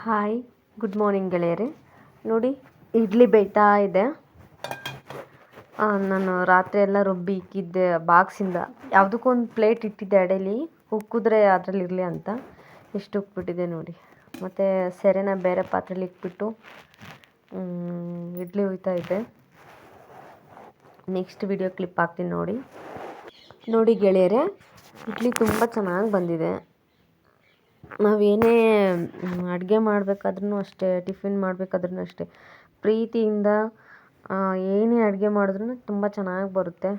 Hi, good morning ಗೆಳೆಯರೆ. ನೋಡಿ, ಇಡ್ಲಿ ಬೇಯ್ತಾ ಇದೆ. ನಾನು ರಾತ್ರಿ ಎಲ್ಲ ರುಬ್ಬಿ ಇಕ್ಕಿದ್ದೆ ಬಾಕ್ಸಿಂದ. ಯಾವುದಕ್ಕೊಂದು ಪ್ಲೇಟ್ ಇಟ್ಟಿದ್ದೆ ಅಡೇಲಿ, ಉಕ್ಕಿದ್ರೆ ಅದರಲ್ಲಿ ಇರಲಿ ಅಂತ. ಎಷ್ಟು ಉಕ್ಬಿಟ್ಟಿದೆ ನೋಡಿ. ಮತ್ತು ಸೆರೆನ ಬೇರೆ ಪಾತ್ರೆಯಲ್ಲಿ ಇಕ್ಬಿಟ್ಟು ಇಡ್ಲಿ ಹುಯ್ತಾ ಇದ್ದೆ. ನೆಕ್ಸ್ಟ್ ವಿಡಿಯೋ ಕ್ಲಿಪ್ ಹಾಕ್ತೀನಿ ನೋಡಿ. ನೋಡಿ ಗೆಳೆಯರೆ, ಇಡ್ಲಿ ತುಂಬ ಚೆನ್ನಾಗಿ ಬಂದಿದೆ. ನಾವೇನೇ ಅಡುಗೆ ಮಾಡಬೇಕಾದ್ರೂ ಅಷ್ಟೇ, ಟಿಫಿನ್ ಮಾಡಬೇಕಾದ್ರೂ ಅಷ್ಟೇ, ಪ್ರೀತಿಯಿಂದ ಏನೇ ಅಡುಗೆ ಮಾಡಿದ್ರೂ ತುಂಬ ಚೆನ್ನಾಗಿ ಬರುತ್ತೆ.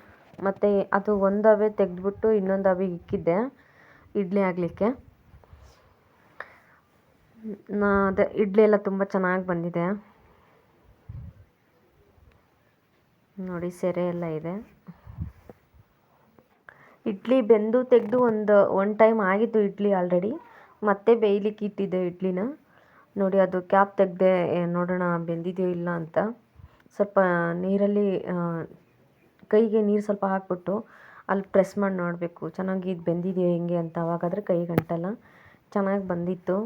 ಮತ್ತು ಅದು ಒಂದು ಹಬೆ ತೆಗೆದ್ಬಿಟ್ಟು ಇನ್ನೊಂದು ಹಬೆಗೆ ಇಕ್ಕಿದ್ದೆ ಇಡ್ಲಿ ಆಗಲಿಕ್ಕೆ. ಅದೇ ಇಡ್ಲಿ ಎಲ್ಲ ತುಂಬ ಚೆನ್ನಾಗಿ ಬಂದಿದೆ ನೋಡಿ. ಸೆರೆ ಎಲ್ಲ ಇದೆ. ಇಡ್ಲಿ ಬೆಂದು ತೆಗೆದು ಒಂದು ಟೈಮ್ ಆಗಿತ್ತು ಇಡ್ಲಿ ಆಲ್ರೆಡಿ. ಮತ್ತೆ ಬೇಯಲಿಕ್ಕೆ ಇಟ್ಟಿದ್ದೆ ಇಡ್ಲಿನ. ನೋಡಿ, ಅದು ಕ್ಯಾಪ್ ತೆಗೆದೆ, ನೋಡೋಣ ಬೆಂದಿದೆಯೋ ಇಲ್ಲ ಅಂತ. ಸ್ವಲ್ಪ ನೀರಲ್ಲಿ ಕೈಗೆ ನೀರು ಸ್ವಲ್ಪ ಹಾಕ್ಬಿಟ್ಟು ಅಲ್ಲಿ ಪ್ರೆಸ್ ಮಾಡಿ ನೋಡಬೇಕು ಚೆನ್ನಾಗಿ ಇದು ಬೆಂದಿದೆಯೋ ಹೆಂಗೆ ಅಂತ. ಅವಾಗಾದರೆ ಕೈಗೆ ಅಂಟಲ್ಲ. ಚೆನ್ನಾಗಿ ಬಂದಿತ್ತು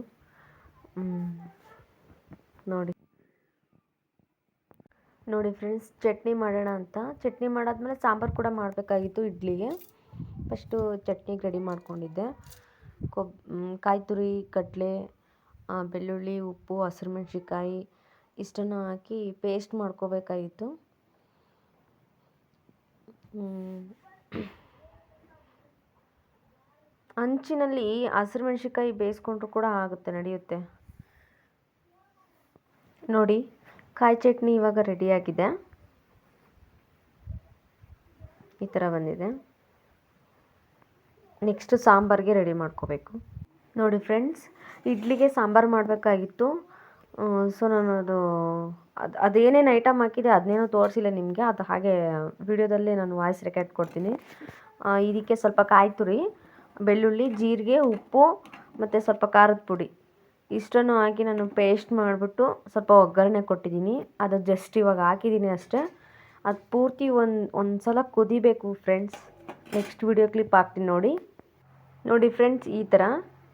ನೋಡಿ ಫ್ರೆಂಡ್ಸ್. ಚಟ್ನಿ ಮಾಡೋಣ ಅಂತ ಚಟ್ನಿ ಮಾಡಾದ್ಮೇಲೆ ಸಾಂಬಾರು ಕೂಡ ಮಾಡಬೇಕಾಗಿತ್ತು ಇಡ್ಲಿಗೆ. ಫಸ್ಟು ಚಟ್ನಿಗೆ ರೆಡಿ ಮಾಡ್ಕೊಂಡಿದ್ದೆ. ಕಾಯಿ ತುರಿ, ಕಡಲೆ, ಬೆಳ್ಳುಳ್ಳಿ, ಉಪ್ಪು, ಹಸಿರು ಮೆಣಸಿನ್ಕಾಯಿ ಇಷ್ಟನ್ನು ಹಾಕಿ ಪೇಸ್ಟ್ ಮಾಡ್ಕೋಬೇಕಾಗಿತ್ತು. ಹಂಚಿನಲ್ಲಿ ಹಸಿರು ಮೆಣಸಿನ್ಕಾಯಿ ಬೇಯಿಸ್ಕೊಂಡ್ರು ಕೂಡ ಆಗುತ್ತೆ, ನಡೆಯುತ್ತೆ. ನೋಡಿ, ಕಾಯಿ ಚಟ್ನಿ ಇವಾಗ ರೆಡಿಯಾಗಿದೆ. ಈ ಥರ ಬಂದಿದೆ. ನೆಕ್ಸ್ಟ್ ಸಾಂಬಾರಿಗೆ ರೆಡಿ ಮಾಡ್ಕೋಬೇಕು. ನೋಡಿ ಫ್ರೆಂಡ್ಸ್, ಇಡ್ಲಿಗೆ ಸಾಂಬಾರು ಮಾಡಬೇಕಾಗಿತ್ತು. ಸೊ ನಾನು ಅದೇನೇನು ಐಟಮ್ ಹಾಕಿದೆ ಅದನ್ನೇನೋ ತೋರಿಸಿಲ್ಲ ನಿಮಗೆ. ಅದು ಹಾಗೆ ವಿಡಿಯೋದಲ್ಲೇ ನಾನು ವಾಯ್ಸ್ ರೆಕಾರ್ಡ್ ಕೊಡ್ತೀನಿ. ಇದಕ್ಕೆ ಸ್ವಲ್ಪ ಕಾಯಿ ತುರಿ, ಬೆಳ್ಳುಳ್ಳಿ, ಜೀರಿಗೆ, ಉಪ್ಪು ಮತ್ತು ಸ್ವಲ್ಪ ಖಾರದ ಪುಡಿ ಇಷ್ಟನ್ನು ಹಾಕಿ ನಾನು ಪೇಸ್ಟ್ ಮಾಡಿಬಿಟ್ಟು ಸ್ವಲ್ಪ ಒಗ್ಗರಣೆ ಕೊಟ್ಟಿದ್ದೀನಿ. ಅದು ಜಸ್ಟ್ ಇವಾಗ ಹಾಕಿದ್ದೀನಿ ಅಷ್ಟೇ. ಅದು ಪೂರ್ತಿ ಒಂದು ಸಲ ಕುದಿಬೇಕು ಫ್ರೆಂಡ್ಸ್. ನೆಕ್ಸ್ಟ್ ವಿಡಿಯೋ ಕ್ಲಿಪ್ ಹಾಕ್ತೀನಿ ನೋಡಿ. ನೋಡಿ ಫ್ರೆಂಡ್ಸ್, ಈ ಥರ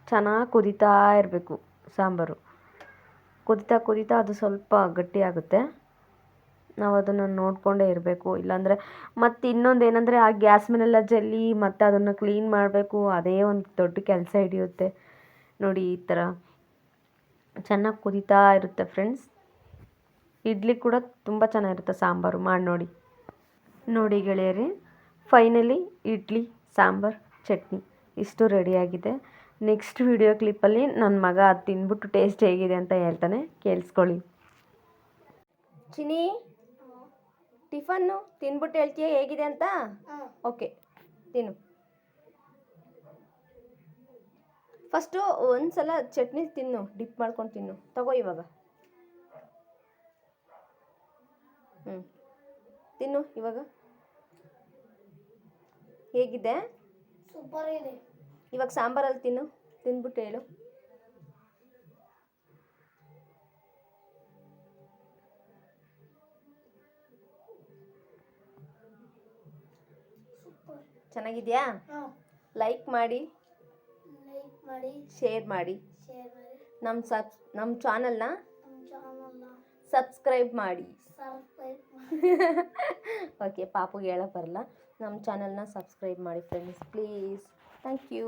ಚೆನ್ನಾಗಿ ಕುದೀತಾ ಇರಬೇಕು ಸಾಂಬಾರು. ಕುದೀತಾ ಅದು ಸ್ವಲ್ಪ ಗಟ್ಟಿಯಾಗುತ್ತೆ. ನಾವು ಅದನ್ನು ನೋಡಿಕೊಂಡೇ ಇರಬೇಕು. ಇಲ್ಲಾಂದರೆ ಮತ್ತು ಇನ್ನೊಂದು ಏನಂದರೆ, ಆ ಗ್ಯಾಸ್ ಮೇಲೆಲ್ಲ ಜಲ್ಲಿ ಮತ್ತು ಅದನ್ನು ಕ್ಲೀನ್ ಮಾಡಬೇಕು. ಅದೇ ಒಂದು ದೊಡ್ಡ ಕೆಲಸ ಹಿಡಿಯುತ್ತೆ ನೋಡಿ. ಈ ಥರ ಚೆನ್ನಾಗಿ ಕುದೀತಾ ಇರುತ್ತೆ ಫ್ರೆಂಡ್ಸ್. ಇಡ್ಲಿ ಕೂಡ ತುಂಬ ಚೆನ್ನಾಗಿರುತ್ತೆ ಸಾಂಬಾರು. ಮಾಡಿ ನೋಡಿ. ನೋಡಿ ಗೆಳೆಯರೇ, ಫೈನಲಿ ಇಡ್ಲಿ, ಸಾಂಬಾರು, ಚಟ್ನಿ ಇಷ್ಟು ರೆಡಿಯಾಗಿದೆ. ನೆಕ್ಸ್ಟ್ ವಿಡಿಯೋ ಕ್ಲಿಪ್ಪಲ್ಲಿ ನನ್ನ ಮಗ ಅದು ತಿಂದ್ಬಿಟ್ಟು ಟೇಸ್ಟ್ ಹೇಗಿದೆ ಅಂತ ಹೇಳ್ತಾನೆ, ಕೇಳಿಸ್ಕೊಳ್ಳಿ. ಚಿನಿ, ಟಿಫನ್ನು ತಿಂದ್ಬಿಟ್ಟು ಹೇಳ್ತೀಯ ಹೇಗಿದೆ ಅಂತ? ಓಕೆ, ತಿನ್ನು. ಫಸ್ಟು ಒಂದು ಸಲ ಚಟ್ನಿ ತಿನ್ನು, ಡಿಪ್ ಮಾಡ್ಕೊಂಡು ತಿನ್ನು. ತಗೋ ಇವಾಗ. ತಿನ್ನು ಇವಾಗ. ಹೇಗಿದೆ? ಸೂಪರ್ ಇದೆ. ಇವಾಗ ಸಾಂಬಾರಲ್ಲಿ ತಿನ್ನು, ತಿಂದ್ಬಿಟ್ಟು ಹೇಳು. ಚೆನ್ನಾಗಿದೆಯಾ? ಲೈಕ್ ಮಾಡಿ, ಶೇರ್ ಮಾಡಿ, ನಮ್ಮ ಚಾನಲ್ನ ಸಬ್ಸ್ಕ್ರೈಬ್ ಮಾಡಿ. ಓಕೆ, ಪಾಪುಗೆ ಹೇಳಕ್ಕೆ ಬರಲ್ಲ. ನಮ್ಮ ಚಾನಲ್ನ ಸಬ್ಸ್ಕ್ರೈಬ್ ಮಾಡಿ ಫ್ರೆಂಡ್ಸ್, ಪ್ಲೀಸ್. Thank you.